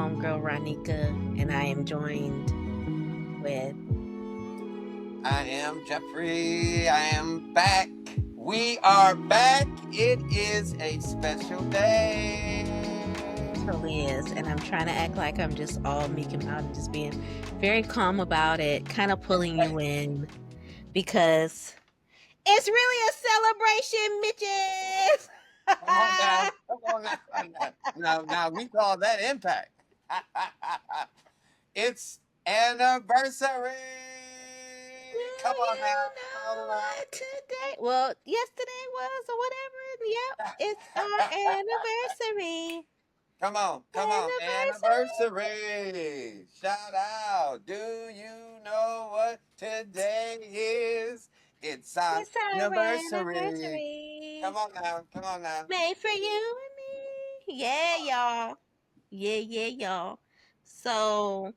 homegirl Ronnika, and I am joined with. I am Jeffrey. I am back. We are back. It is a special day. Truly is, and I'm trying to act like I'm just all meek and mild and just being very calm about it, kind of pulling you in because it's really a celebration, bitches. Come on now. Come on now. Now we call that impact. It's anniversary. Do Come on now. you Come know on what today? Well, yesterday was or whatever. Yep, it's our anniversary. Come on, come on. Anniversary. Anniversary. Shout out. Do you know what today is? It's our It's our anniversary. anniversary. Come on now. Come on now. Made for you and me. Yeah, y'all. Yeah, y'all. So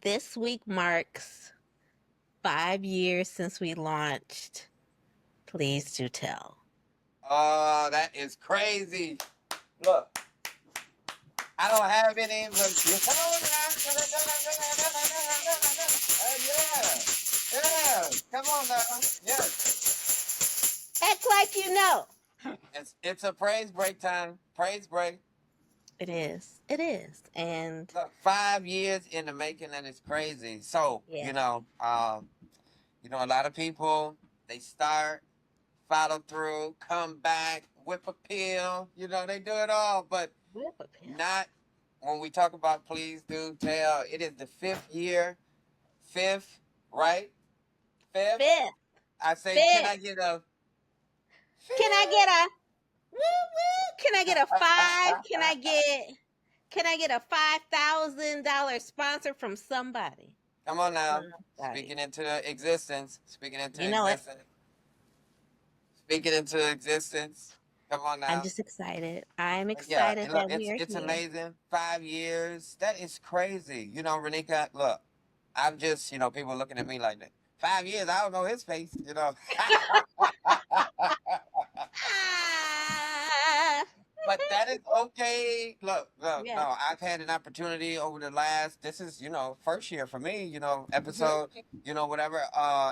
this week marks 5 years since we launched Please Do Tell. Oh, that is crazy. Look, I don't have any, but come on now. Yeah. Come on now. Yes. Act like you know. It's a praise break time. Praise break. It is. It is. And Look, 5 years in the making, and it's crazy. So, yeah. a lot of people, they start, follow through, come back, whip a pill. They do it all, but Whip a pill. not when we talk about Please Do Tell. It is the 5th year. Fifth, right? Fifth. Fifth. I say, can I Fifth. get a Can I get a woo woo? Can I get a five? Can I get a $5,000 sponsor from somebody? Come on now. Somebody. Speaking into existence. You know it. Speaking into existence. Come on now. I'm just excited. I'm Yeah, excited and look, that we are it's here. amazing. 5 years. That is crazy. Ronnika, look, I'm just, people looking at me like that. 5 years, I don't know his face. Ah! But that is okay. Look, Yeah. no, I've had an opportunity over the last, this is, first year for me, episode, whatever.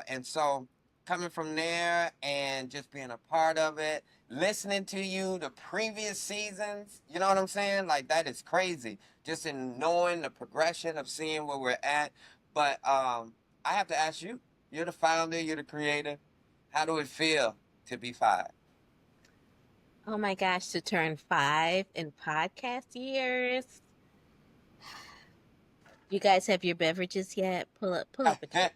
And so coming from there and just being a part of it, listening to you the previous seasons, you know what I'm saying? Like, that is crazy. Just in knowing the progression of seeing where we're at. But I have to ask you, you're the founder, you're the creator. How do it feel to be 5? Oh my gosh, to turn 5 in podcast years. You guys have your beverages yet? Pull up a chair.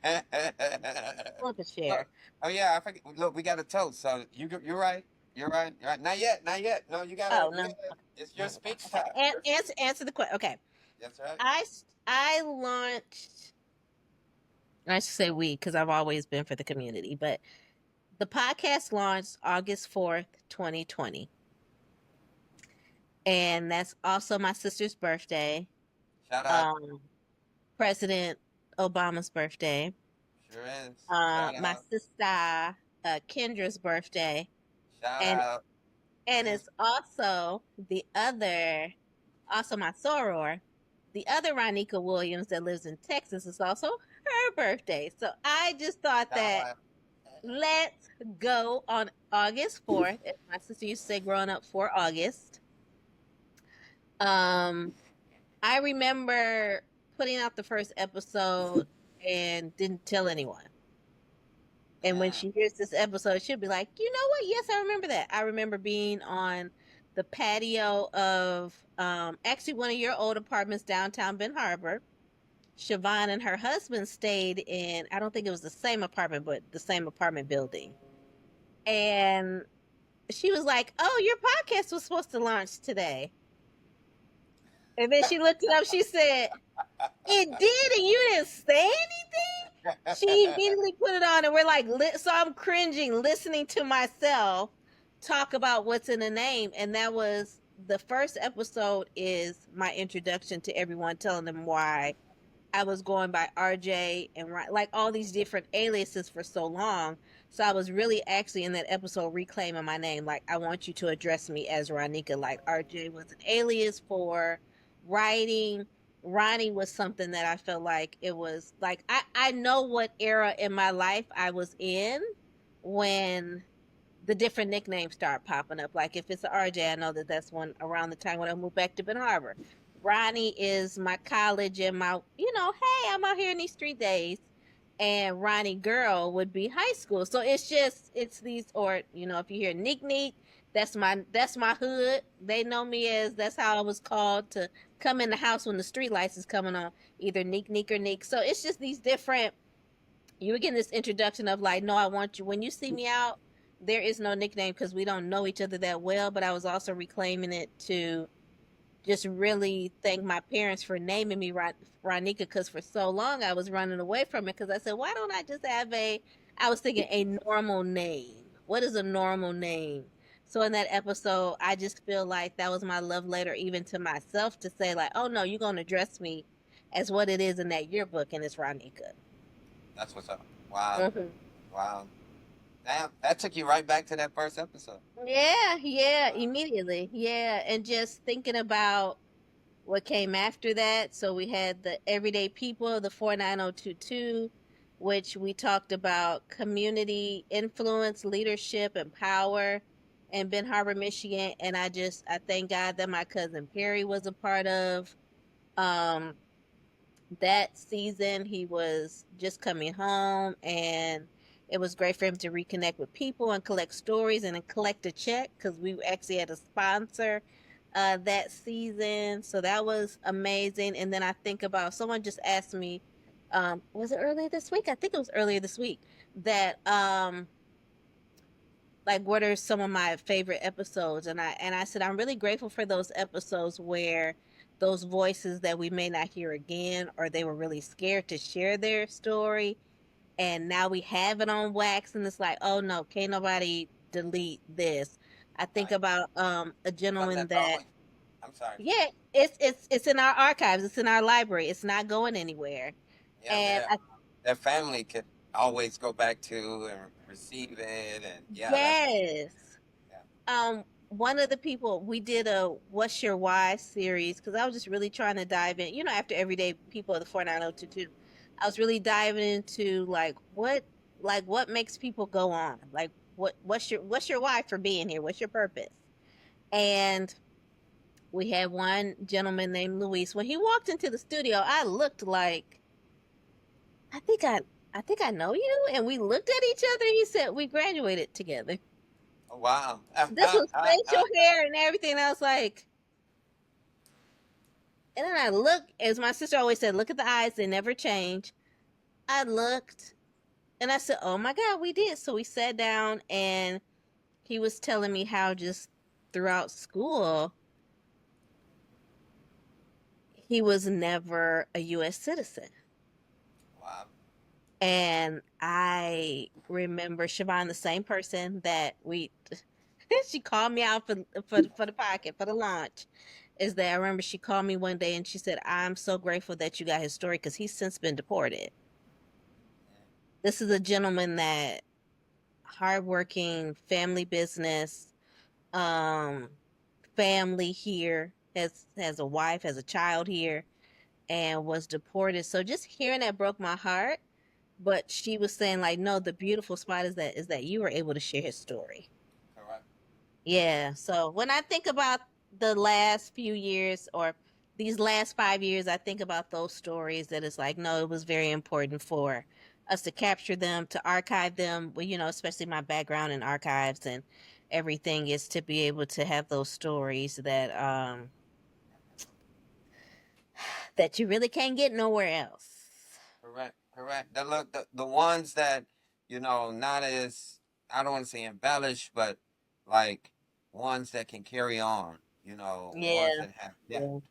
Pull up a chair. Oh yeah, I forget. Look, we got a toast. So you're right. You're right. You're right. Not yet. Not yet. No, you gotta. Oh You no. gotta it's your speech Okay. time. Answer the question. Okay. That's right. I launched. I should say we because I've always been for the community, but the podcast launched August 4th, 2020. And that's also my sister's birthday. Shout out. President Obama's birthday. Sure is. Shout My out. sister Kendra's birthday. Shout And out. and it's also my soror, the other Ronnika Williams that lives in Texas is also her birthday. So I just thought Shout that out. let's go on August 4th. As my sister used to say growing up, for August. I remember putting out the first episode and didn't tell anyone. And when she hears this episode, she'll be like, you know what? Yes, I remember that. I remember being on the patio of actually one of your old apartments downtown Ben Harbor. Siobhan and her husband stayed in, I don't think it was the same apartment, but the same apartment building. And she was like, oh, your podcast was supposed to launch today. And then she looked it up. She said, it did, and you didn't say anything? She immediately put it on, and we're like, so I'm cringing, listening to myself talk about what's in the name. And that was the first episode is my introduction to everyone, telling them why I was going by RJ and like all these different aliases for so long. So I was really actually in that episode reclaiming my name. Like, I want you to address me as Ronnika. Like, RJ was an alias for writing, Ronnie was something that I felt like it was like I know what era in my life I was in when the different nicknames start popping up. Like if it's a RJ, I know that that's one around the time when I moved back to Ben Harbor. Ronnie is my college and my, hey, I'm out here in these street days. And Ronnie Girl would be high school. So it's these, or if you hear Nick Neek, that's my hood. They know me as, that's how I was called to come in the house when the street lights is coming on, either Nick Neek or Nick. So it's just these different, you were getting this introduction of like, no, I want you. When you see me out, there is no nickname because we don't know each other that well. But I was also reclaiming it to just really thank my parents for naming me Ronika, because for so long I was running away from it because I said, why don't I just have I was thinking a normal name. What is a normal name? So in that episode, I just feel like that was my love letter even to myself to say like, oh no, you're going to address me as what it is in that yearbook, and it's Ronika. That's what's up. Wow. Hmm. Wow. Damn, that took you right back to that first episode. Yeah, yeah, Wow. immediately. Yeah, and just thinking about what came after that. So we had the Everyday People, the 49022, which we talked about community influence, leadership, and power in Ben Harbor, Michigan. And I thank God that my cousin Perry was a part of um that season. He was just coming home, and it was great for him to reconnect with people and collect stories and then collect a check because we actually had a sponsor that season. So that was amazing. And then I think about, someone just asked me, was it earlier this week? I think it was earlier this week that like, what are some of my favorite episodes? And I said I'm really grateful for those episodes where those voices that we may not hear again, or they were really scared to share their story, and now we have it on wax, and it's like, oh no, can't nobody delete this. I think Right. about a Something gentleman that's that, always. I'm sorry. yeah, it's in our archives, it's in our library, it's not going anywhere. Yeah, And their family could always go back to and receive it, and yeah, that's yes. yeah. One of the people, we did a What's Your Why series because I was just really trying to dive in, after Everyday People of the 49022. I was really diving into like what makes people go on? Like what's your why for being here? What's your purpose? And we had one gentleman named Luis. When he walked into the studio, I looked like, I think I know you. And we looked at each other. He said we graduated together. Oh, wow. This was facial hair and everything. I was like, and then I looked, as my sister always said, look at the eyes, they never change. I looked and I said, oh my God, we did. So we sat down, and he was telling me how just throughout school, he was never a US citizen. Wow. And I remember Siobhan, the same person that she called me out for the pocket, for the launch. Is that I remember she called me one day and she said, I'm so grateful that you got his story because he's since been deported. This is a gentleman that, hardworking, family business, um, family here, has a wife, has a child here, and was deported. So just hearing that broke my heart. But she was saying like, no, the beautiful spot is that you were able to share his story. Correct. Yeah. So when I think about the last few years, or these last 5 years, I think about those stories that it's like, no, it was very important for us to capture them, to archive them. Well, especially my background in archives and everything, is to be able to have those stories that you really can't get nowhere else. Correct. Correct. The ones that, not as, I don't want to say embellished, but like ones that can carry on, ones Yeah. that have depth.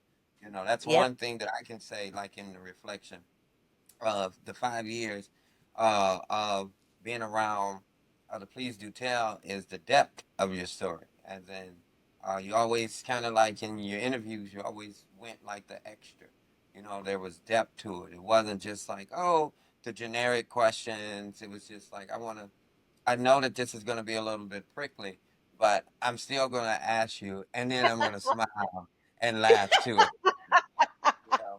Yeah. That's Yep. one thing that I can say, like in the reflection of the 5 years of being around the Please Do Tell is the depth of your story. As in, you always kind of like in your interviews, you always went like the extra. There was depth to it. It wasn't just like, oh, the generic questions. It was just like, I know that this is going to be a little bit prickly, but I'm still going to ask you, and then I'm going to smile and laugh to it. You know?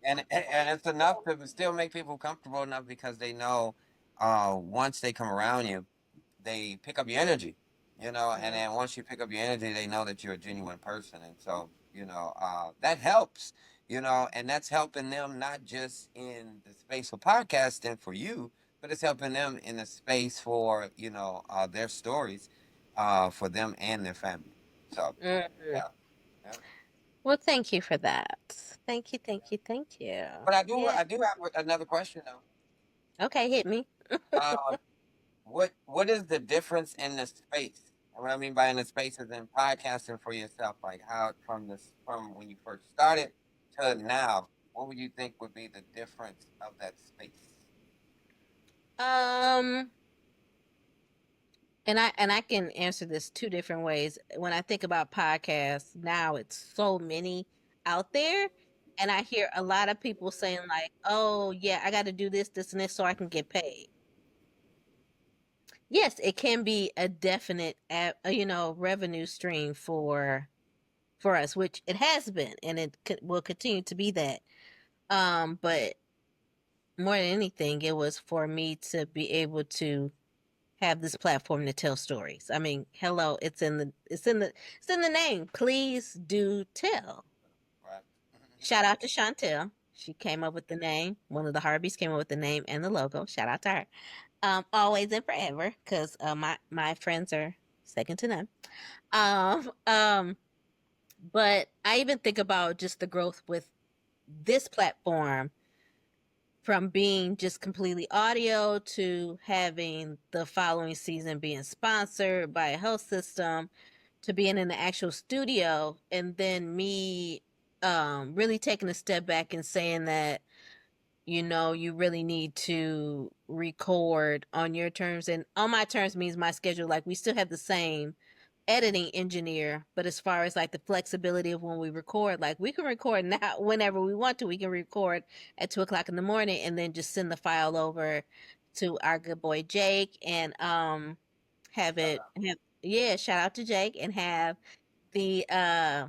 and it's enough to still make people comfortable enough because they know, once they come around you, they pick up your energy, and Mm. then once you pick up your energy, they know that you're a genuine person, and so that helps, and that's helping them not just in the space of podcasting for you, but it's helping them in the space for their stories, for them and their family. So Mhm. yeah, yeah. Well, thank you for that. Thank you, thank you, thank you. But I do Yeah. I do have another question though. Okay, hit me. Uh, what is the difference in the space? And what I mean by in the space is in podcasting for yourself, like how from when you first started to now, what would you think would be the difference of that space? Um, and I can answer this two different ways. When I think about podcasts, now it's so many out there, and I hear a lot of people saying like, "Oh, yeah, I got to do this, this, and this so I can get paid." Yes, it can be a definite, revenue stream for us, which it has been, and it will continue to be that. But more than anything, it was for me to be able to have this platform to tell stories. I mean, hello, it's in the name. Please do tell. Right. Shout out to Chantel. She came up with the name. One of the Harveys came up with the name and the logo. Shout out to her. Always and forever, because my friends are second to none. Um, um, but I even think about just the growth with this platform from being just completely audio to having the following season being sponsored by a health system to being in the actual studio, and then me really taking a step back and saying that you really need to record on your terms, and on my terms means my schedule. Like, we still have the same editing engineer, but as far as like the flexibility of when we record, like we can record now whenever we want to. We can record at 2 o'clock in the morning and then just send the file over to our good boy Jake, and have Shout it out. have yeah, shout out to Jake, and have the uh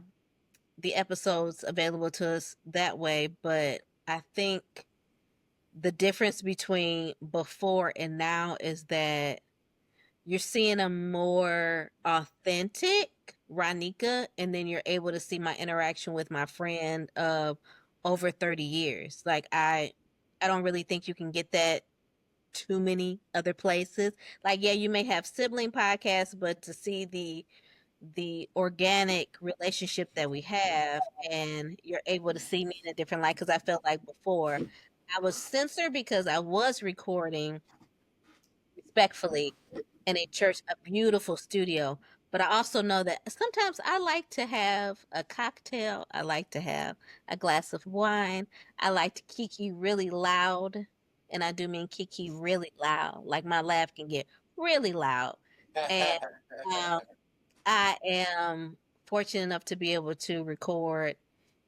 the episodes available to us that way. But I think the difference between before and now is that you're seeing a more authentic Ronnika, and then you're able to see my interaction with my friend of over 30 years. Like, I don't really think you can get that too many other places. Like, yeah, you may have sibling podcasts, but to see the organic relationship that we have, and you're able to see me in a different light, because I felt like before I was censored because I was recording respectfully in a church, a beautiful studio. But I also know that sometimes I like to have a cocktail. I like to have a glass of wine. I like to kiki really loud. And I do mean kiki really loud. Like, my laugh can get really loud. And um, I am fortunate enough to be able to record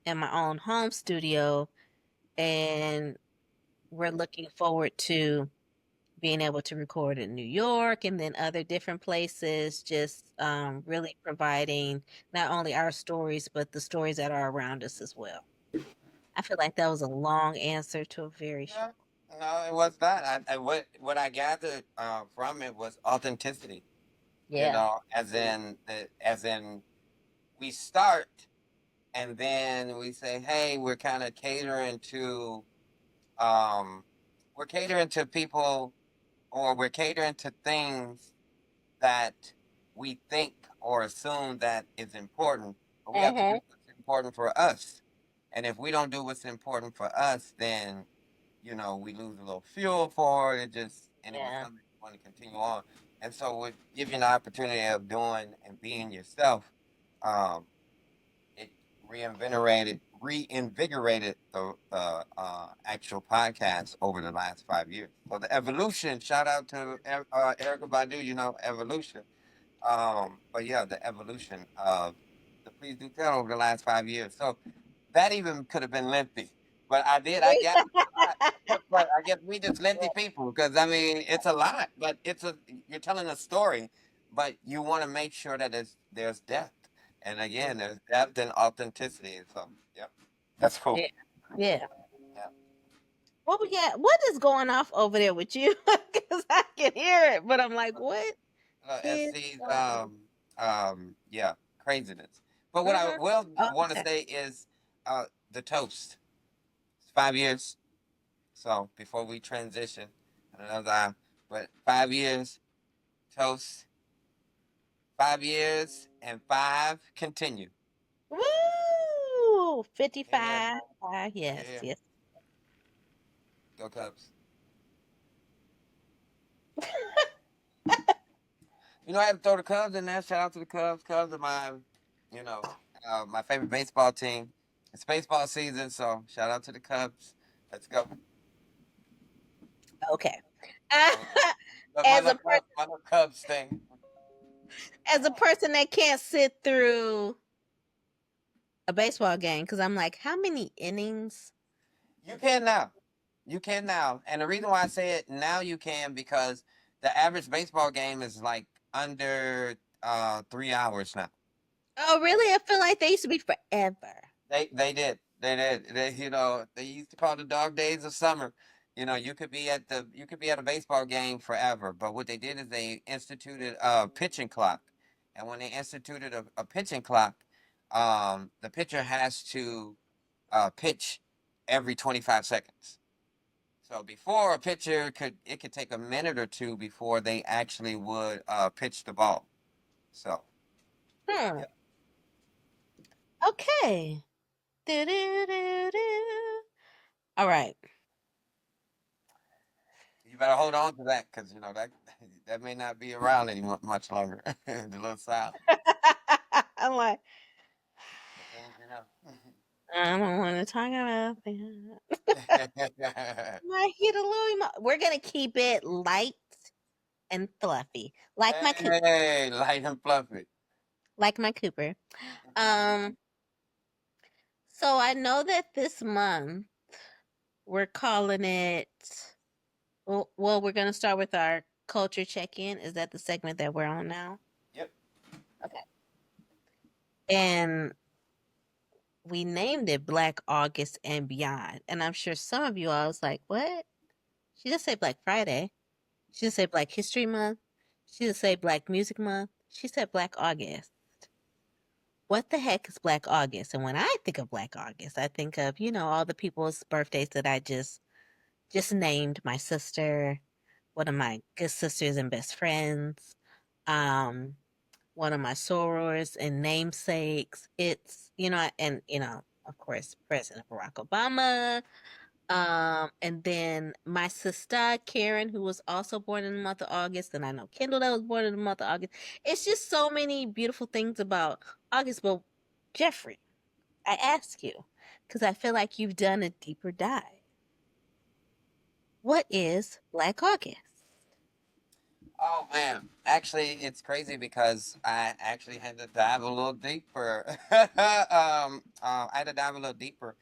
in my own home studio. And we're looking forward to being able to record in New York and then other different places, just really providing not only our stories, but the stories that are around us as well. I feel like that was a long answer to a very short. No, no, it was not. What I gathered from it was authenticity. Yeah. As in we start and then we say, hey, um, we're catering to people, or we're catering to things that we think or assume that is important, but we have to do Mm-hmm. what's important for us. And if we don't do what's important for us, then we lose a little fuel for it. And it was Yeah. something we want to continue on. And so, with giving the opportunity of doing and being yourself, um, it reinvigorated the actual podcast over the last 5 years. So the evolution. Shout out to Erica Badu. Evolution. But yeah, the evolution of the Please Do Tell over the last 5 years. So that even could have been lengthy, but I guess it's a lot. But I guess we just lengthy people because I mean it's a lot, but you're telling a story, but you want to make sure that there's depth, and again there's depth and authenticity. So yeah, that's cool. Yeah. Yeah. What we got? What is going off over there with you? Because I can hear it, but I'm like, what is SC's, going on? yeah, craziness. But what I Mhm. will Oh, want to okay. say is, the toast. It's 5 years. So before we transition, I don't know that, but 5 years, toast, 5 years, and five continue. Woo! Amen. 55. Yeah, Yes, yeah. yes. Go Cubs. I had to throw the Cubs in there. Shout out to the Cubs. Cubs are my, you know, my favorite baseball team. It's baseball season, so shout out to the Cubs. Let's go. Okay. My, As a person, My little Cubs thing. that can't sit through a baseball game, because I'm like, how many innings? You can now. You can now. And the reason why I say it now you can because the average baseball game is like under 3 hours now. Oh, really? I feel like they used to be forever. They did. They did. They used to call the dog days of summer. You could be at a baseball game forever. But what they did is they instituted a pitching clock. And when they instituted a pitching clock, the pitcher has to pitch every 25 seconds. So before a pitcher could take a minute or two before they actually would pitch the ball. So Hmm. yeah, Okay. Do-do-do-do. All right. you better hold on to that because that that may not be around any much longer. The little sound, I'm like, the things. I don't want to talk about that. My hit a little We're gonna keep it light and fluffy, Hey, light and fluffy. like my Cooper. Um. So I know that this month we're calling it. Well, we're gonna start with our culture check-in. Is that the segment that we're on now? Yep. Okay. And we named it Black August and Beyond. And I'm sure some of you all was like, what? She just said Black Friday. She just said Black History Month. She just said Black Music Month. She said Black August. What the heck is Black August? And when I think of Black August, I think of, all the people's birthdays that I just named. My sister, one of my good sisters and best friends, um, one of my sorors and namesakes. It's, and of course, President Barack Obama. And then my sister Karen, who was also born in the month of August, and I know Kendall that was born in the month of August. It's just so many beautiful things about August. But Jeffrey, I ask you, because I feel like you've done a deeper dive. What is Black August? Oh man, actually, it's crazy because I actually had to dive a little deeper. I had to dive a little deeper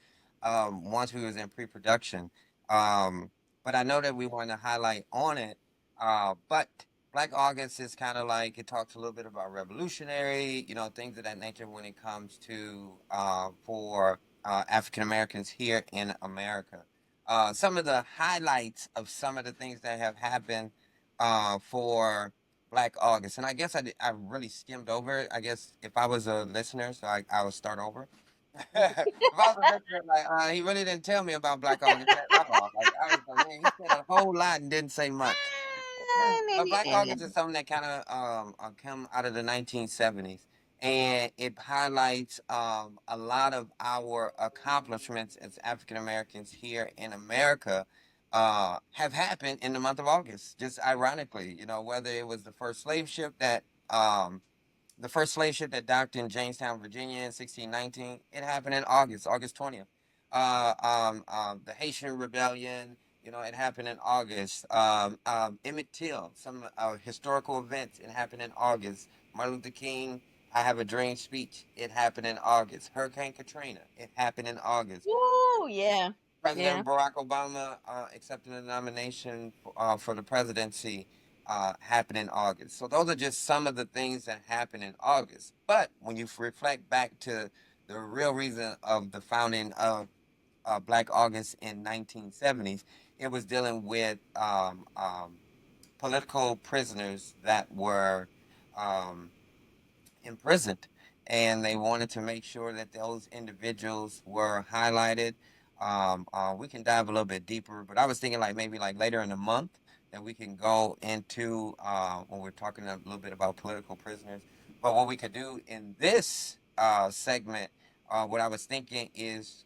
once we was in pre-production. Um, but I know that we want to highlight on it. But Black August is kind of like it talks a little bit about revolutionary, things of that nature when it comes to for African Americans here in America. Some of the highlights of some of the things that have happened for Black August, and I guess I really skimmed over it. I guess if I was a listener, so I would start over. If I was a listener, like he really didn't tell me about Black August at all. Like I was like, man, he said a whole lot and didn't say much. But Black August is something that kind of come out of the 1970s, and it highlights a lot of our accomplishments as African Americans here in America have happened in the month of August. Just ironically, whether it was the first slave ship that docked in Jamestown, Virginia in 1619, it happened in August 20th. The Haitian Rebellion, it happened in August. Emmett Till, some historical events, it happened in August. Martin Luther King, I Have a Dream speech, it happened in August. Hurricane Katrina, it happened in August. Woo, yeah, yeah. President Barack Obama accepting the nomination for the presidency happened in August. So those are just some of the things that happened in August. But when you reflect back to the real reason of the founding of Black August in 1970s, it was dealing with political prisoners that were um, imprisoned, and they wanted to make sure that those individuals were highlighted. We can dive a little bit deeper, but I was thinking like maybe like later in the month that we can go into when we're talking a little bit about political prisoners. But what we could do in this segment, what I was thinking is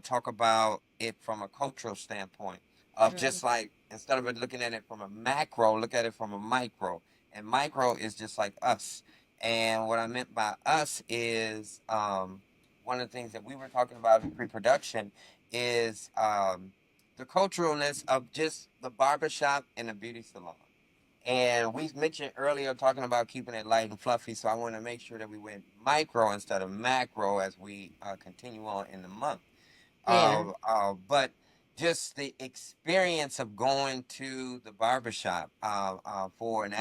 talk about it from a cultural standpoint of Mm. just like instead of looking at it from a macro, look at it from a micro. And micro is just like us, and what I meant by us is one of the things that we were talking about in pre production is the culturalness of just the barbershop and the beauty salon. And we mentioned earlier talking about keeping it light and fluffy, so I want to make sure that we went micro instead of macro as we continue on in the month. Yeah. But just the experience of going to the barbershop for an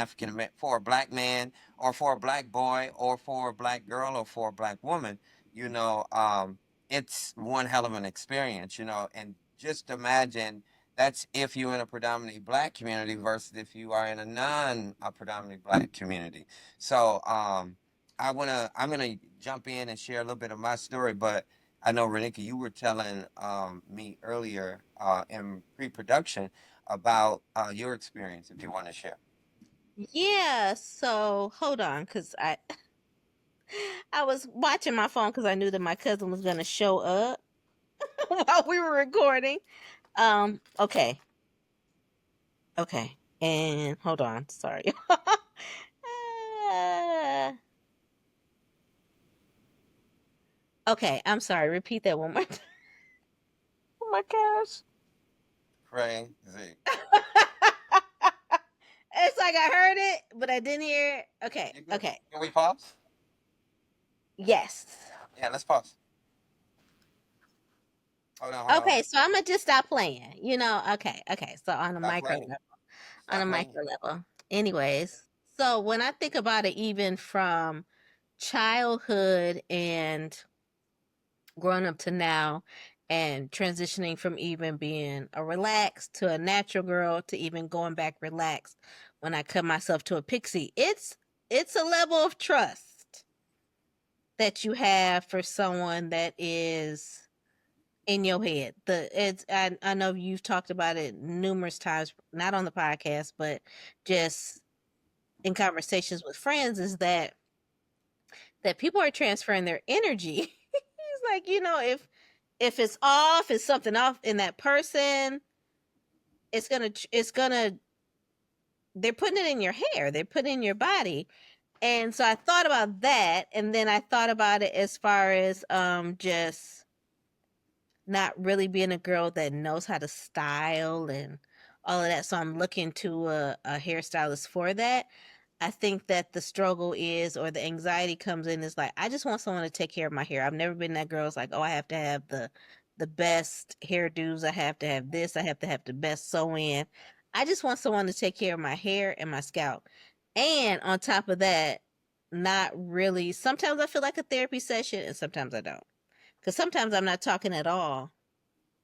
for a black man, or for a black boy, or for a black girl, or for a black woman, you know, it's one hell of an experience, you know. And just imagine that's if you're in a predominantly black community versus if you are in a non-predominantly black community. So I'm gonna jump in and share a little bit of my story, but I know, Renika, you were telling me earlier in pre-production about your experience. If you want to share, Yeah, so hold on, cause I was watching my phone because I knew that my cousin was gonna show up while we were recording. Okay, okay, and hold on, sorry. Uh, okay, I'm sorry. Repeat that one more time. Oh my gosh. crazy. It's like I heard it, but I didn't hear it. Okay, You good? okay. Can we pause? Yes. Yeah, let's pause. Hold on, hold on, hold on. Okay, so I'm gonna just stop playing. Okay, okay. So on a Stop micro playing. level, on a Stop playing. micro level. Anyways, so when I think about it, even from childhood and growing up to now, and transitioning from even being a relaxed to a natural girl to even going back relaxed when I cut myself to a pixie, it's a level of trust that you have for someone that is in your head. I know you've talked about it numerous times, not on the podcast, but just in conversations with friends, is that people are transferring their energy. It's like, if it's off, it's something off in that person, it's gonna they're putting it in your hair, they're putting it in your body. And so I thought about that, and then I thought about it as far as just not really being a girl that knows how to style and all of that. So I'm looking to a hairstylist for that. I think that the struggle is, or the anxiety comes in, is like, I just want someone to take care of my hair. I've never been that girl. It's like, oh, I have to have the best hairdos. I have to have this. I have to have the best sew in. I just want someone to take care of my hair and my scalp. And on top of that, not really. Sometimes I feel like a therapy session, and sometimes I don't. Because sometimes I'm not talking at all,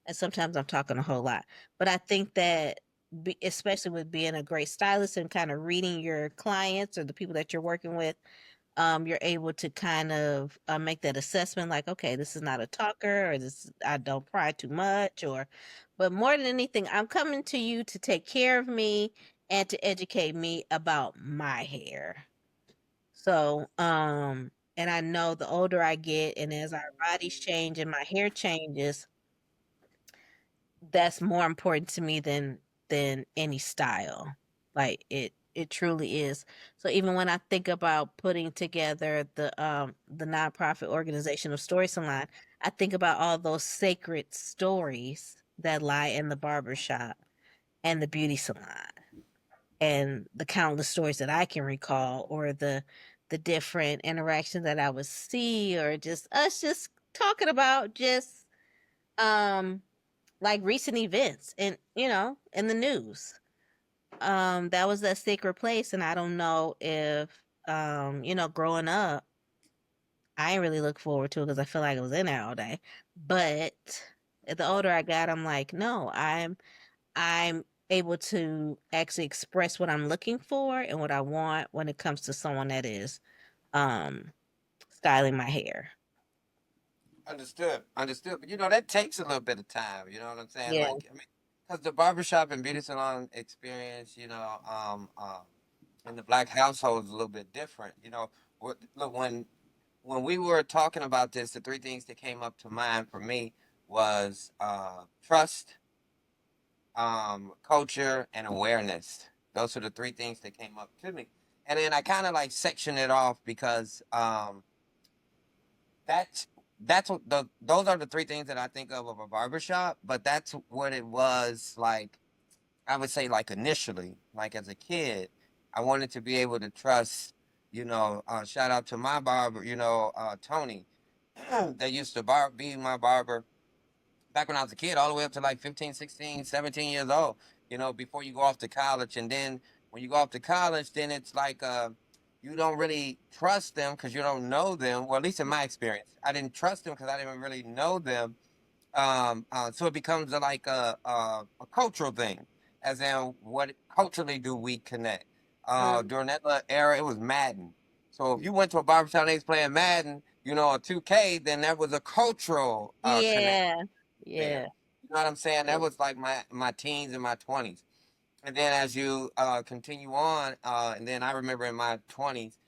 and sometimes I'm talking a whole lot. But I think that, especially with being a great stylist and kind of reading your clients or the people that you're working with, you're able to kind of make that assessment, like, okay, this is not a talker, or this I don't pry too much, or, but more than anything, I'm coming to you to take care of me and to educate me about my hair. So, and I know the older I get, and as our bodies change and my hair changes, that's more important to me than any style. Like, it truly is. So even when I think about putting together the nonprofit organization of Story Salon, I think about all those sacred stories that lie in the barbershop and the beauty salon, and the countless stories that I can recall, or the different interactions that I would see, or just us just talking about just um like recent events, and in the news. That was that sacred place, and I don't know if growing up, I ain't really look forward to it because I feel like I was in there all day. But The older I got, I'm like, no, I'm able to actually express what I'm looking for and what I want when it comes to someone that is um styling my hair. Understood. Understood. But that takes a little bit of time. You know what I'm saying? Yeah. Like, I mean, because the barbershop and beauty salon experience, in the black household is a little bit different. Look, when we were talking about this, the three things that came up to mind for me was trust, culture, and awareness. Those are the three things that came up to me. And then I kind of like section it off because that's that's what those are the three things that I think of a barbershop, but that's what it was like. I would say like initially, like as a kid, I wanted to be able to trust. Shout out to my barber, Tony, that used to be my barber back when I was a kid, all the way up to like 15, 16, 17 years old, before you go off to college. And then when you go off to college, then it's like you don't really trust them because you don't know them. Well, at least in my experience, I didn't trust them because I didn't really know them. So it becomes like a cultural thing, as in what culturally do we connect? Um, During that little era, it was Madden. So if you went to a barbershop and they was playing Madden, or 2K, then that was a cultural connection yeah. there. Yeah. You know what I'm saying? That was like my teens and my 20s. And then as you continue on, and then I remember in my 20s,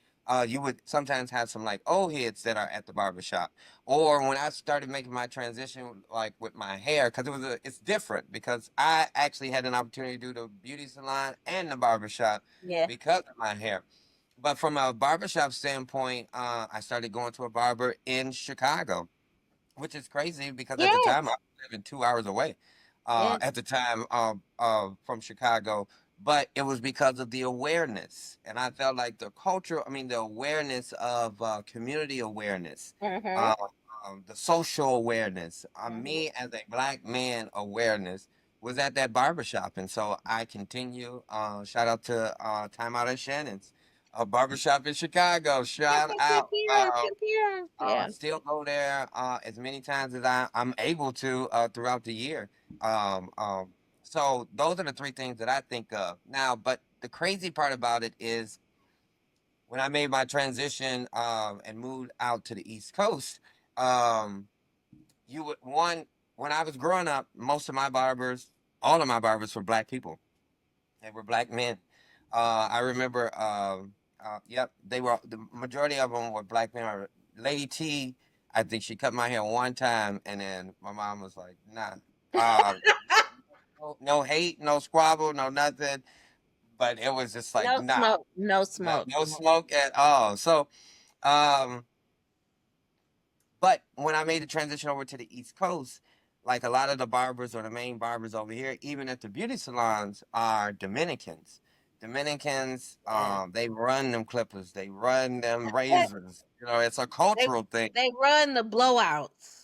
you would sometimes have some like old heads that are at the barbershop. Or when I started making my transition, like with my hair, because it's different because I actually had an opportunity to do the beauty salon and the barbershop Yeah. because of my hair. But from a barbershop standpoint, I started going to a barber in Chicago, which is crazy because at the Yeah. time I was living 2 hours away. Yeah. At the time, from Chicago, but it was because of the awareness, and I felt like the culture. I mean, the awareness of community awareness, Mhm. uh, the social awareness. Mhm. Me as a black man, awareness was at that barbershop, and so I continue. Shout out to Time Out at Shannon's, a barbershop in Chicago. Pew, Shout pew, pew, out. pew, pew, pew. Yeah. Still go there as many times as I'm able to throughout the year. Um, um, so those are the three things that I think of now. But the crazy part about it is when I made my transition and moved out to the East Coast, um, you would one when I was growing up, most of my barbers, all of my barbers were black people. They were black men. I remember, yep, they were the majority of them were black men. Lady T, I think she cut my hair one time, and then my mom was like, "Nah, uh, no hate, no squabble, no nothing." But it was just like, No nah, smoke. No no, smoke. no smoke at all. So, um, but when I made the transition over to the East Coast, like a lot of the barbers or the main barbers over here, even at the beauty salons, are Dominicans. Dominicans, Yeah. they run them clippers, they run them Eh, razors. It's a They cultural thing. they run the blowouts.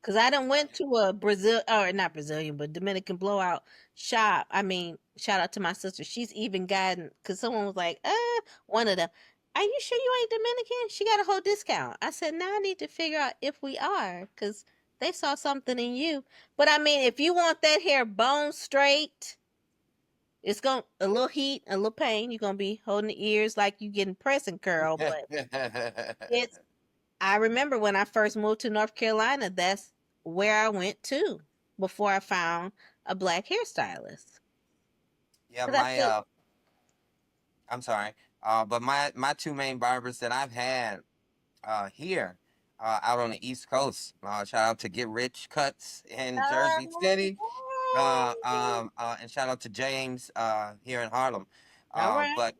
Cause I done went to a Brazil or not Brazilian, but Dominican blowout shop. I mean, shout out to my sister. She's even gotten cause someone was like, one of them, are you sure you ain't Dominican? She got a whole discount. I said, now I need to figure out if we are, cause they saw something in you. But I mean, if you want that hair bone straight, it's gonna a little heat, a little pain. You're gonna be holding the ears like you getting pressing curl, but it's I remember when I first moved to North Carolina, that's where I went to before I found a black hairstylist. Yeah, 'Cause I my said, I'm sorry, but my two main barbers that I've had here out on the East Coast. Shout out to Get Rich Cuts in Jersey City. And shout out to James here in Harlem. all right. But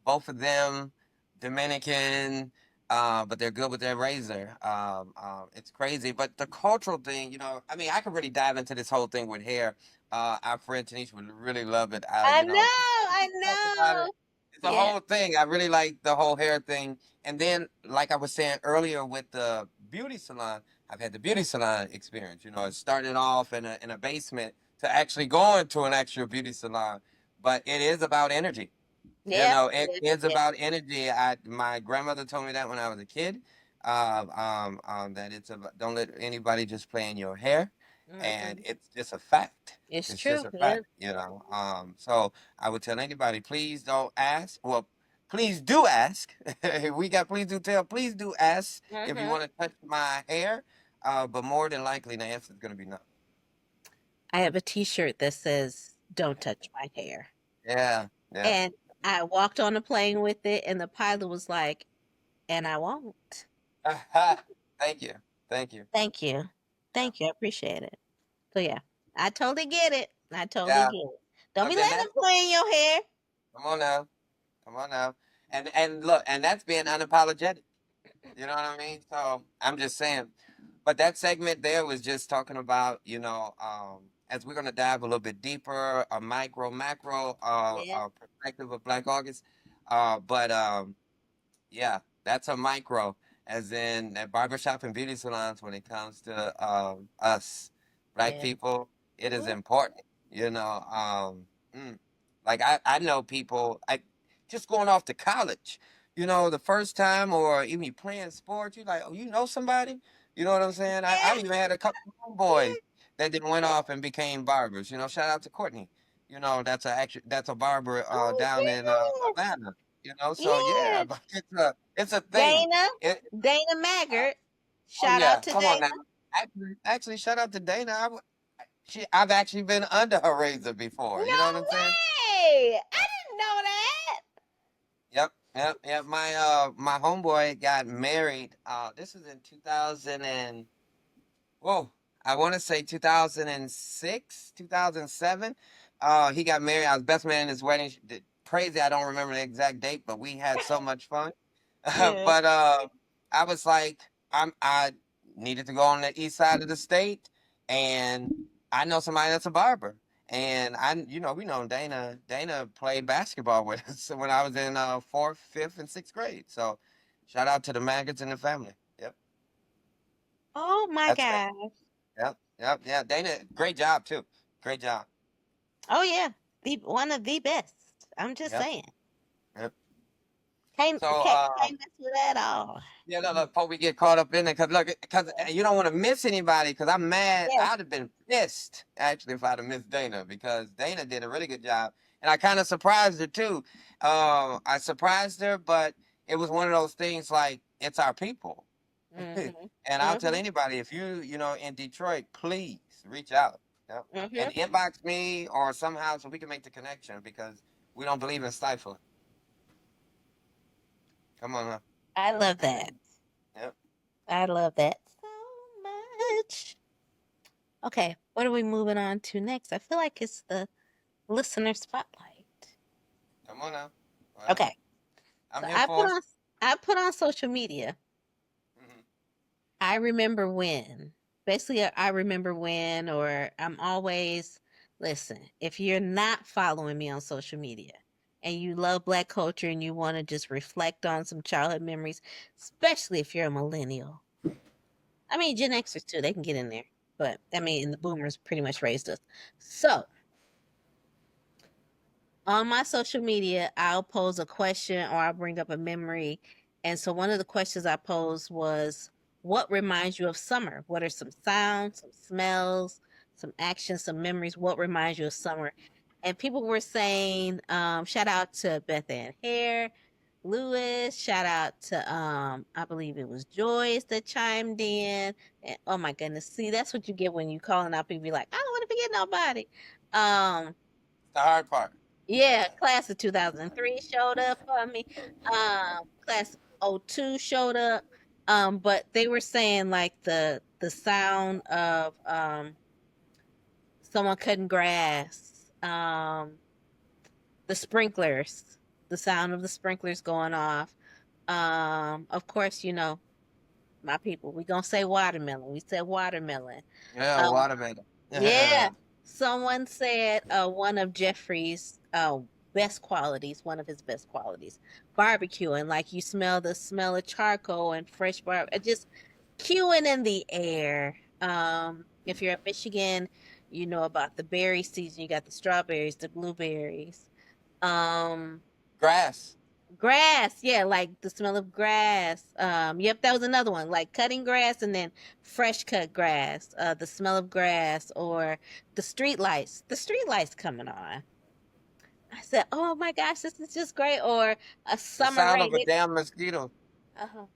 both of them Dominican, but they're good with their razor. It's crazy, but the cultural thing, I mean, I could really dive into this whole thing with hair. Our friend Tanisha would really love it. I Just talk about it. know. It's a Yeah. whole thing. I really like the whole hair thing. And then, like I was saying earlier with the beauty salon, I've had the beauty salon experience. It started off in a basement to actually going to an actual beauty salon, but it is about energy. Yeah. It Yeah. is Yeah. about energy. My grandmother told me that when I was a kid. That it's about don't let anybody just play in your hair. and Hmm. it's just a fact. It's It's just true. a Yeah. fact, you know. So I would tell anybody, please don't ask. Well, please do ask. We got please do tell. Please do ask if you Hmm. want to touch my hair. But more than likely, the answer is going to be no. I have a T-shirt that says "Don't touch my hair," Yeah, yeah. and I walked on a plane with it, and the pilot was like, "And I won't." Thank you, thank you. Thank you, Yeah, thank you. I appreciate it. So yeah, I totally get it. I totally yeah. get it. Don't Look, be and letting them that's play in your hair. come on now, come on now, and look, and that's being unapologetic. You know what I mean? So I'm just saying. But that segment there was just talking about, as we're gonna dive a little bit deeper, a micro, macro Yeah, perspective of Black August. But yeah, that's a micro, as in at barbershop and beauty salons when it comes to us black yeah. people, it is Mhm. important. You know, mm, like I know people, I just going off to college, the first time or even you playing sports, you like, oh, you know somebody? You know what I'm saying? I've even had a couple of boys that then went off and became barbers. Shout out to Courtney. That's a barber down in Oh Atlanta. yeah, So yeah, yeah. but it's a thing. Dana, It, Dana uh, Maggart. oh Shout yeah, out to come on Dana. now. Actually, shout out to Dana. I've actually been under her razor before. You know what No I'm saying? way! I didn't know that. Yep, yep, yep. My homeboy got married. This was in 2000 and whoa, I want to say 2006, 2007. He got married. I was best man in his wedding. Crazy, I don't remember the exact date, but we had so much fun. Yeah. But I was like, I needed to go on the east side of the state, and I know somebody that's a barber, and we know Dana. Dana played basketball with us when I was in fourth, fifth, and sixth grade. So, shout out to the maggots in the family. Yep, Oh my that's it. God. Yep, yep, yeah. Dana, great job too. Great job. Oh yeah. The one of the best. I'm just Yep, saying. yep. Can't So, can't mess with that all. yeah, look, before we get caught up in it, because you don't want to miss anybody. Because I'm mad. Yes. I'd have been pissed actually if I'd have missed Dana because Dana did a really good job, and I kind of surprised her too. I surprised her, but it was one of those things like it's our people, and Mhm. I'll tell Mhm. anybody if in Detroit, please reach out, and Mhm. inbox me or somehow so we can make the connection because we don't believe in stifling. Come on, huh? I love that. Yep. I love that so much. Okay, what are we moving on to next? I feel like it's the listener spotlight. Come on now. Well, Okay, I'm so here for it. I put on social media. Mhm. I remember when. Basically, I remember when, or I'm always listen. If you're not following me on social media and you love Black culture and you want to just reflect on some childhood memories, especially if you're a millennial. I mean, Gen Xers too, they can get in there. But I mean, the boomers pretty much raised us. So on my social media, I'll pose a question or I'll bring up a memory. And so one of the questions I posed was, what reminds you of summer? What are some sounds, some smells, some actions, some memories? What reminds you of summer? And people were saying, shout out to Beth Ann Hare, Lewis, shout out to I believe it was Joyce that chimed in. And, oh my goodness. See, that's what you get when you calling out people be like, I don't want to forget nobody. Um, The hard part. yeah, class of 2003 showed up for me. Class of '02 showed up. But they were saying like the sound of someone cutting grass, the sprinklers, the sound of the sprinklers going off. Of course, my people, we gonna say watermelon. We said watermelon. Yeah, Um, watermelon. Yeah. Yeah. Someone said one of Jeffrey's best qualities, one of his best qualities, barbecuing. Like you smell the smell of charcoal and fresh just queuing in the air. If you're in Michigan, you know about the berry season. You got the strawberries, the blueberries. Um, Grass. Grass, yeah, like the smell of grass. Yep, that was another one. Like cutting grass and then fresh cut grass. The smell of grass or the street lights. The street lights coming on. I said, "Oh my gosh, this is just great." Or a The summer sound rain. of a damn mosquito. Uh-huh.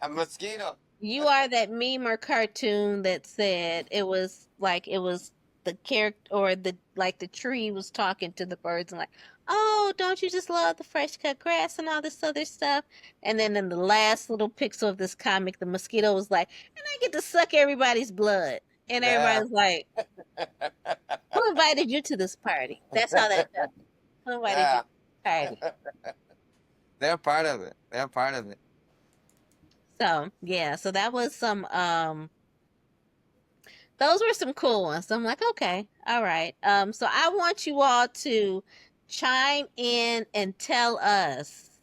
A mosquito. You are that meme or cartoon that said it was the character or the like the tree was talking to the birds and like, oh, don't you just love the fresh cut grass and all this other stuff? And then in the last little pixel of this comic, the mosquito was like, and I get to suck everybody's blood. And Yeah. everybody's like, who invited you to this party? That's how that felt. Who invited you Yeah. to this party? They're part of it. They're part of it. So yeah, so that was some those were some cool ones. So I'm like, okay, all right. So I want you all to chime in and tell us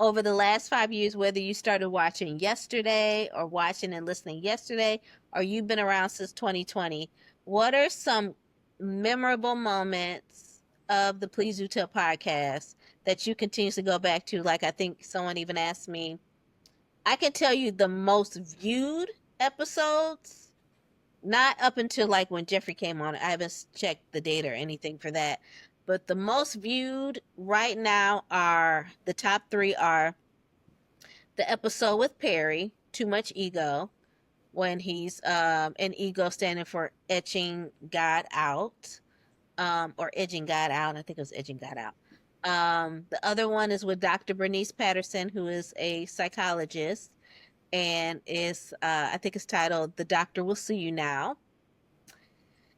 over the last 5 years whether you started watching yesterday or watching and listening yesterday, or you've been around since 2020. What are some memorable moments of the Please Do Tell podcast that you continuously go back to? Like I think someone even asked me, I can tell you the most viewed episodes, not up until like when Jeffrey came on. I haven't checked the data or anything for that. But the most viewed right now are the top three are the episode with Perry, Too Much Ego, when he's an ego standing for etching God out, or edging God out. I think it was edging God out. The other one is with Dr. Bernice Patterson, who is a psychologist, and is I think it's titled "The Doctor Will See You Now."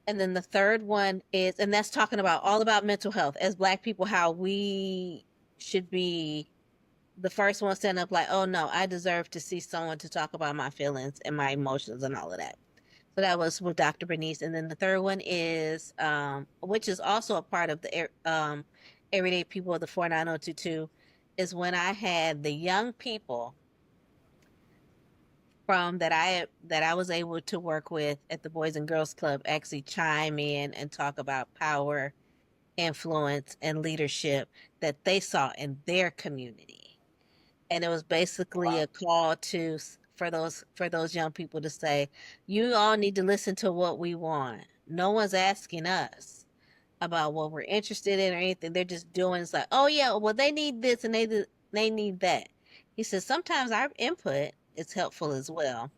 And then the third one is, and that's talking about all about mental health as Black people, how we should be the first one stand up like, oh no, I deserve to see someone to talk about my feelings and my emotions and all of that. So that was with Dr. Bernice. And then the third one is, which is also a part of the Everyday People of the 49022, is when I had the young people from that I was able to work with at the Boys and Girls Club actually chime in and talk about power, influence, and leadership that they saw in their community. And it was basically Wow. a call to for those young people to say, you all need to listen to what we want. No one's asking us about what we're interested in or anything. They're just doing it's like, oh yeah, well they need this and they need that. He says sometimes our input is helpful as well.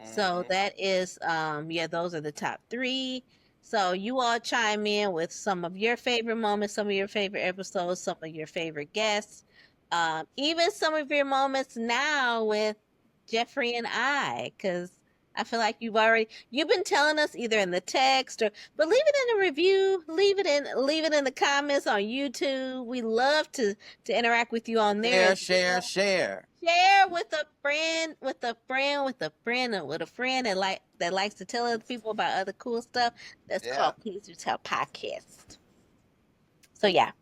So Hmm. that is, yeah, those are the top three. So you all chime in with some of your favorite moments, some of your favorite episodes, some of your favorite guests, even some of your moments now with Jeffrey and I, because I feel like you've been telling us either in the text or, but leave it in a review, leave it in the comments on YouTube. We love to interact with you on there Share, as share, well. share. Share with a friend, with a friend that likes to tell other people about other cool stuff. That's Yeah. called Please Do Tell Podcast. So yeah.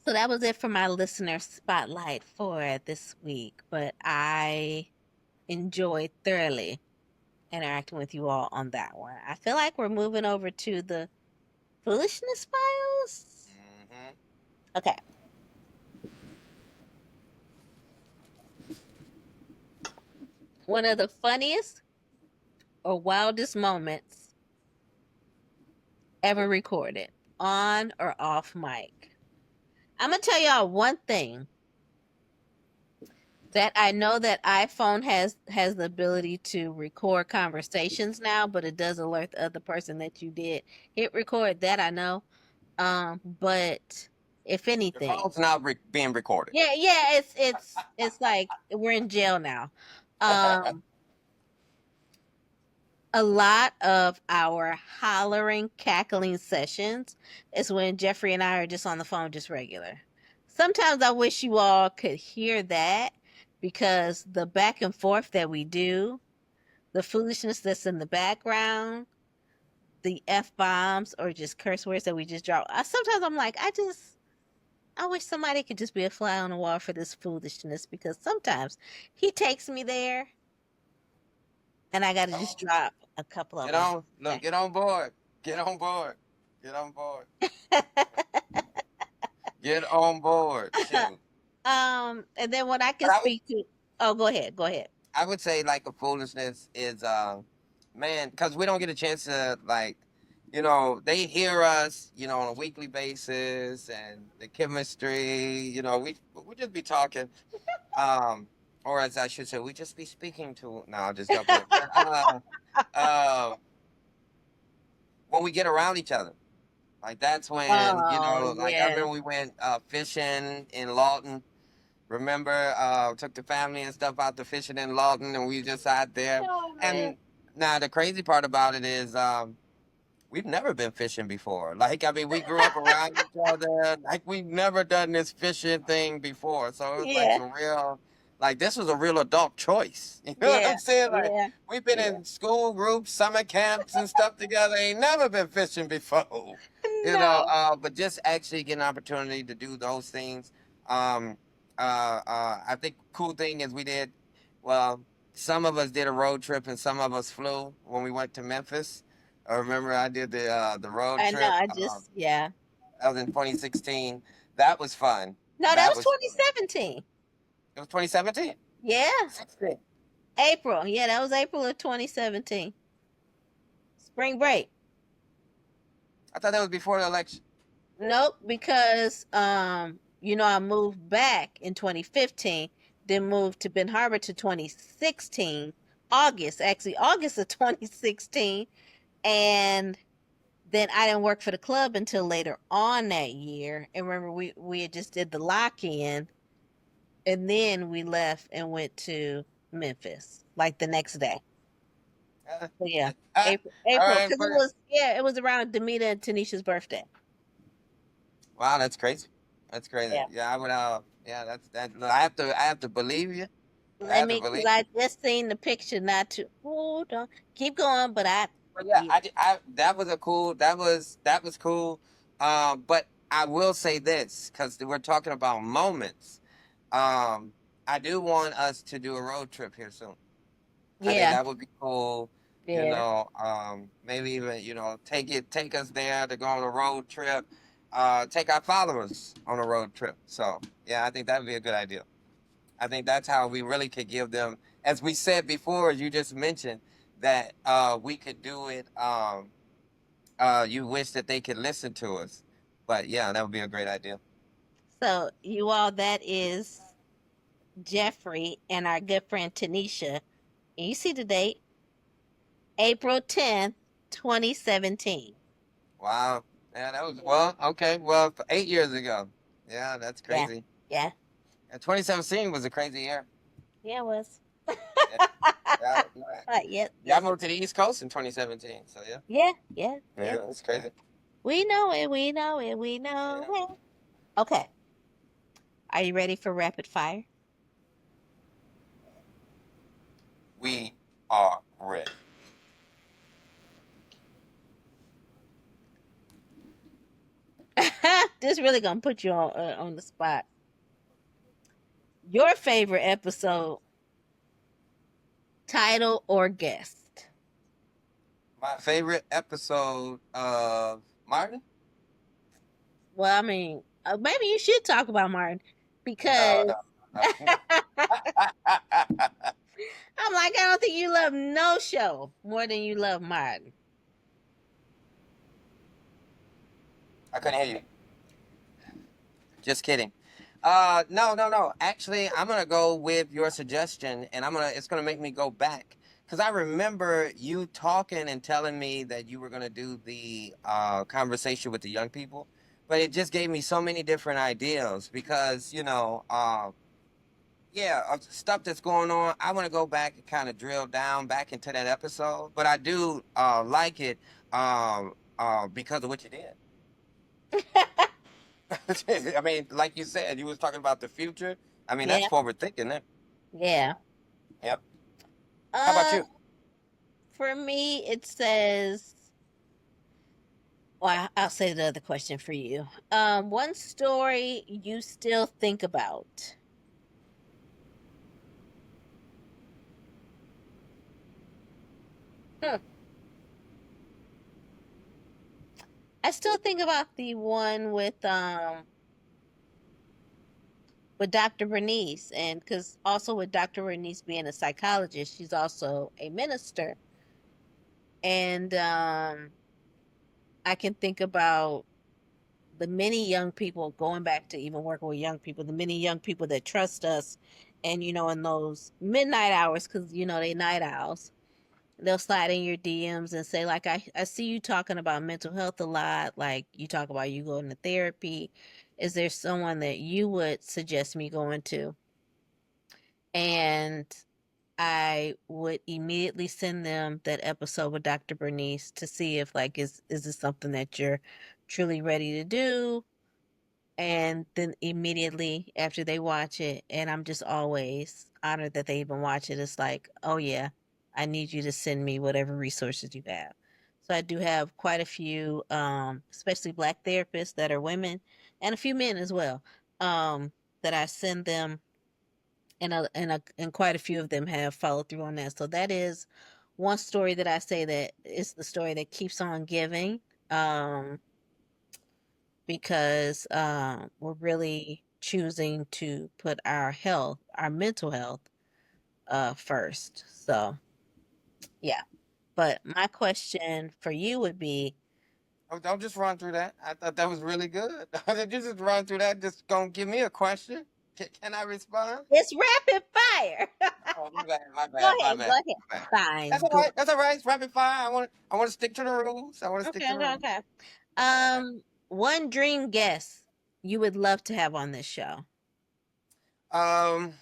So that was it for my listener spotlight for this week. But I enjoyed thoroughly interacting with you all on that one. I feel like we're moving over to the foolishness files. Hmm. Okay. One of the funniest or wildest moments ever recorded, on or off mic. I'm gonna tell y'all one thing that I know that iPhone has the ability to record conversations now, but it does alert the other person that you did hit record. That I know. But if Your anything, phone's now being recorded. yeah, yeah, it's like we're in jail now. Um, a lot of our hollering, cackling sessions is when Jeffrey and I are just on the phone, just regular. Sometimes I wish you all could hear that because the back and forth that we do, the foolishness that's in the background, the F bombs or just curse words that we just drop. Sometimes I'm like, I wish somebody could just be a fly on the wall for this foolishness because sometimes he takes me there and I got to just drop a couple of Get them. on, look, get on board. Get on board. Get on board. Get on board. Shoot. And then what I can But speak to. Oh, go ahead. Go ahead. I would say like a foolishness is man, because we don't get a chance to like, they hear us, on a weekly basis, and the chemistry, we just be talking, um, or as I should say, we just be speaking to. No, I'm just joking. But uh, when we get around each other, like that's when Oh like I yeah. remember we went fishing in Lawton. Remember, took the family and stuff out to fishing in Lawton, and we just out there. Oh man. And now the crazy part about it is, we've never been fishing before. Like, I mean, we grew up around each other. Like, we've never done this fishing thing before. So it was like Yeah. some real, like, this was a real adult choice. You know what Yeah. I'm saying? Like, Yeah. we've been Yeah. in school groups, summer camps, and stuff together. Ain't never been fishing before. No. But just actually get an opportunity to do those things. Um, I think cool thing is we did, well, some of us did a road trip and some of us flew when we went to Memphis. I remember I did the road I know. trip. I just yeah. That was in 2016. That was fun. No, that That was was fun. 2017. It was 2017. Yeah. 16. April. Yeah, that was April of 2017. Spring break. I thought that was before the election. Nope, because I moved back in 2015, then moved to Ben Harbor to 2016, August of 2016, and then I didn't work for the club until later on that year. And remember, we had just did the lock in, and then we left and went to Memphis like the next day. Uh, So yeah, all April, right, because but it was around Demita and Tanisha's birthday. wow, that's crazy. That's crazy. Yeah. Yeah, I would. Yeah, that's that. I have to believe you. I Let have to me, because believe. I just seen the picture, not to hold on, keep going, but But yeah, yeah, that was a cool. That was cool. But I will say this because we're talking about moments. Um, I do want us to do a road trip here soon. I think yeah, that would be cool. yeah. Maybe even take us there to go on a road trip. Take our followers on a road trip. So yeah, I think that would be a good idea. I think that's how we really could give them, as we said before, as you just mentioned, that we could do it. You wish that they could listen to us, but yeah, that would be a great idea. So you all, that is Jeffrey and our good friend Tanisha. And you see the date, April 10th, 2017. Wow, yeah, that was well, okay, well, 8 years ago. Yeah, that's Yeah, crazy. yeah, And 2017 was a crazy year. yeah, it was. Yeah, yeah, Yes, yeah. I yes, moved to the East Coast in 2017, so yeah, yeah, yeah, yeah, yeah. that's crazy. We know it, we know it, we Yeah, know it. Okay, are you ready for rapid fire? we are ready. This really gonna put you on the spot. Your favorite episode, title or guest? My favorite episode of Martin. Well, I mean, maybe you should talk about Martin No, because no, no. I'm like, I don't think you love no show more than you love Martin. I couldn't hear you. Just kidding. No, no, no. Actually, I'm gonna go with your suggestion, and it's gonna make me go back because I remember you talking and telling me that you were gonna do the conversation with the young people, but it just gave me so many different ideas because yeah, of stuff that's going on. I want to go back and kind of drill down back into that episode, but I do like it because of what you did. I mean, like you said, you was talking about the future. I mean, that's Yeah, forward thinking, then. yeah. Yep. How about Uh, you? for me, it says. Well, I'll say the other question for you. One story you still think about. Hmm. I still think about the one with with Dr. Bernice, and because also with Dr. Bernice being a psychologist, she's also a minister, and I can think about the many young people going back to even working with young people, the many young people that trust us, and in those midnight hours, because they night owls, they'll slide in your DMs and say, like, I see you talking about mental health a lot. Like, you talk about you going to therapy. Is there someone that you would suggest me going to? And I would immediately send them that episode with Dr. Bernice to see if, like, is this something that you're truly ready to do? And then immediately after they watch it, and I'm just always honored that they even watch it, it's like, oh yeah, I need you to send me whatever resources you have. So I do have quite a few, especially Black therapists that are women, and a few men as well, that I send them, and quite a few of them have followed through on that. So that is one story that I say that is the story that keeps on giving. Um, because we're really choosing to put our health, our mental health, first. So, yeah. But my question for you would be, Oh, don't just run through that. I thought that was really good. Did you just run through that? Just gonna give me a question? Can I respond? it's rapid fire. Oh, my bad, my Go bad, my ahead. Go bad, ahead. my bad. Fine. That's all Go. right. That's all right. It's rapid fire. I want to stick to the rules. I want to stick Okay. to the Okay. rules. Okay. One dream guest you would love to have on this show. Um,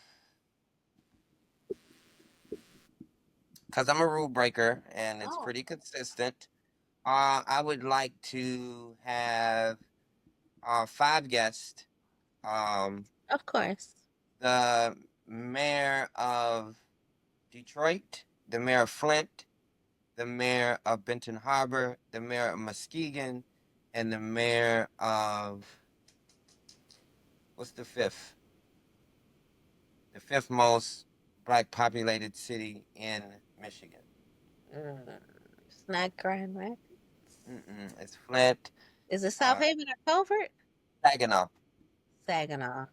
because I'm a rule breaker and it's Oh, pretty consistent. I would like to have five guests. Um, of course. the mayor of Detroit, the mayor of Flint, the mayor of Benton Harbor, the mayor of Muskegon, and the mayor of what's the fifth? The fifth most black populated city in Michigan. Mm, it's not Grand Rapids. It's Flint, Is it South uh, Haven or Culver? Saginaw. Saginaw.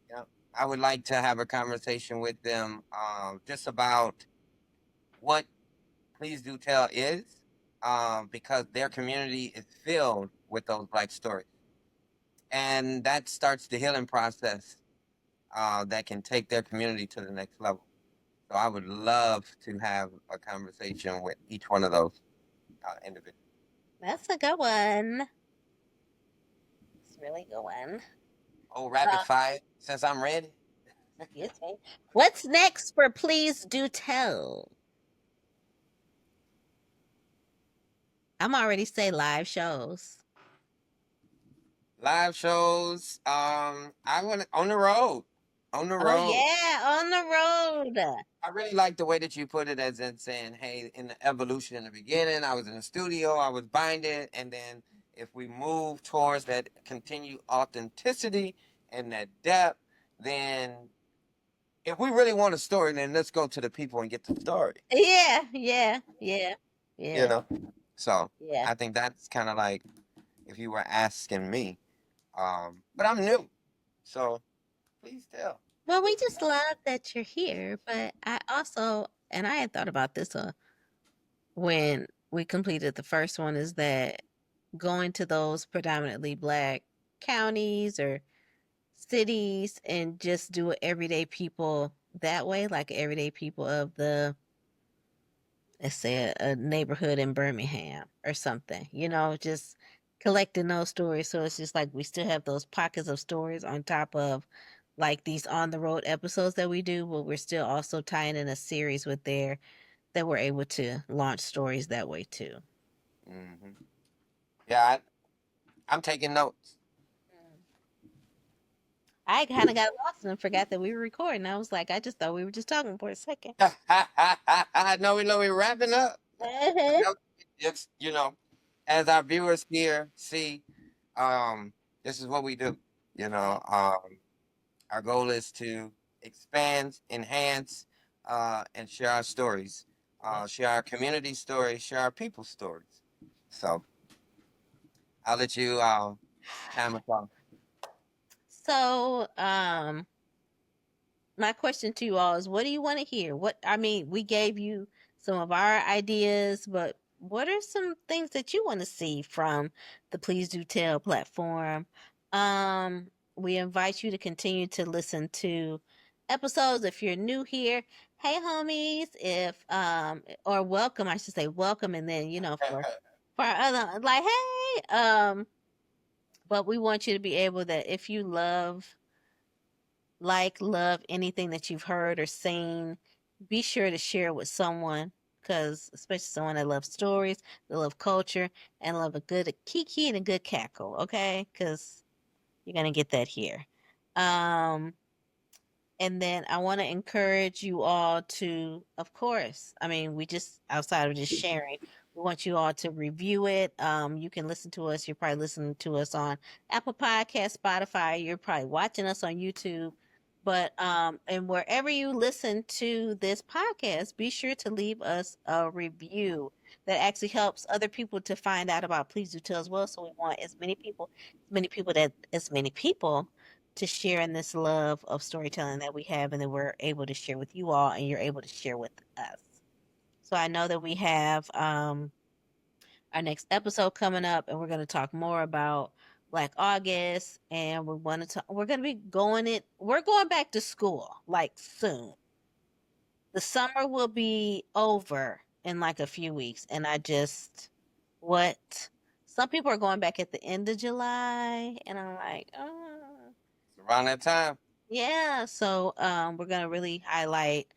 Yeah. I would like to have a conversation with them just about what Please Do Tell is, because their community is filled with those black stories. And that starts the healing process that can take their community to the next level. So I would love to have a conversation with each one of those individuals. That's a good one. It's a really good one. Oh, rapid Uh, fire, since I'm ready. excuse me. What's next for Please Do Tell? I'm already say live shows. Live shows. I want on the road. On the Oh road. yeah, on the road. I really like the way that you put it, as in saying, hey, in the evolution in the beginning, I was in the studio, I was binding, and then if we move towards that continued authenticity and that depth, then if we really want a story, then let's go to the people and get the story. Yeah, yeah, yeah, You yeah, know? So yeah. I think that's kind of like if you were asking me. But I'm new. So please tell. Well, we just love that you're here, but I also, and I had thought about this when we completed the first one, is that going to those predominantly black counties or cities and just do everyday people that way, like everyday people of the, let's say, a neighborhood in Birmingham or something, just collecting those stories. So it's just like we still have those pockets of stories on top of like these on the road episodes that we do, but we're still also tying in a series with there that we're able to launch stories that way too. Hmm. Yeah, I'm taking notes. I kind of got lost and forgot that we were recording. I was like, I just thought we were just talking for a second. No, we know we're wrapping up. Uh-huh. Yep. It's as our viewers here see, um, this is what we do. You know, our goal is to expand, enhance, and share our stories, share our community stories, share our people's stories. So I'll let you time us off. So, my question to you all is, what do you want to hear? We gave you some of our ideas, but what are some things that you want to see from the Please Do Tell platform? We invite you to continue to listen to episodes. If you're new here, hey homies, if or welcome, I should say welcome, and then for our other, like, hey, but we want you to be able that if you love anything that you've heard or seen, be sure to share it with someone, because especially someone that loves stories, that love culture, and love a good kiki and a good cackle, okay? Because you're going to get that here. Um, and then I want to encourage you all to, of course, we just, outside of just sharing, we want you all to review it. You can listen to us. You're probably listening to us on Apple Podcasts, Spotify. You're probably watching us on YouTube. But, and wherever you listen to this podcast, be sure to leave us a review. That actually helps other people to find out about Please Do Tell as well. So we want as many people to share in this love of storytelling that we have, and that we're able to share with you all, and you're able to share with us. So I know that we have our next episode coming up, and we're going to talk more about Black August, and we're going to be we're going back to school like soon. The summer will be over in like a few weeks, and what some people are going back at the end of July, and I'm like, oh. It's around that time. Yeah, so we're gonna really highlight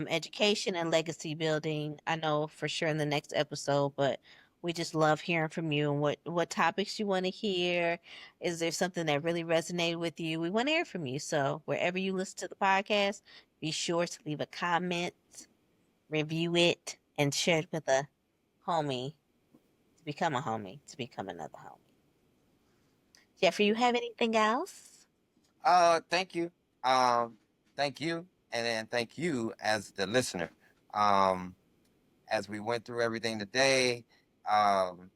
education and legacy building. I know for sure in the next episode, but we just love hearing from you and what topics you want to hear. Is there something that really resonated with you? We want to hear from you. So wherever you listen to the podcast, be sure to leave a comment, review it, and share it with a homie to become a homie, to become another homie. Jeffrey, you have anything else? Thank you. Thank you, and then thank you as the listener. Um, as we went through everything today, um,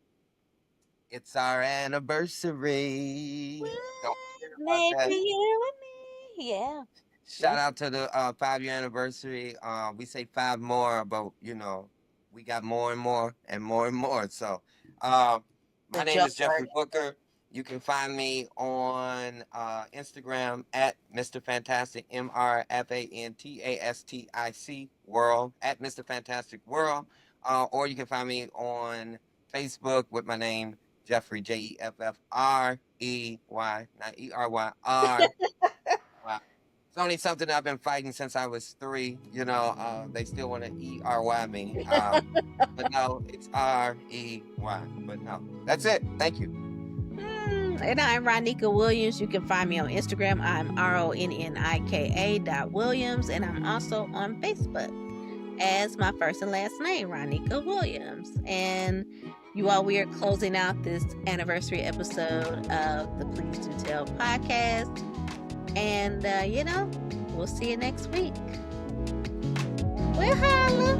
it's our anniversary. Don't forget about Maybe that. you and me. Yeah. Shout out to the 5 year anniversary. We say five more, but we got more and more and more and more. So, The my name joke is word. Jeffrey Booker. You can find me on Instagram at Mr. Fantastic, MrFantastic World, at Mr. Fantastic World. Or you can find me on Facebook with my name, Jeffrey, Jeffrey, not ERYR. Wow. It's only something I've been fighting since I was 3. They still want to ERY me. But no, it's REY. But no, that's it. Thank you. And I'm Ronnika Williams. You can find me on Instagram. I'm RONNIKA.Williams. And I'm also on Facebook as my first and last name, Ronnika Williams. And you all, we are closing out this anniversary episode of the Please Do Tell podcast. And, we'll see you next week. We'll holla.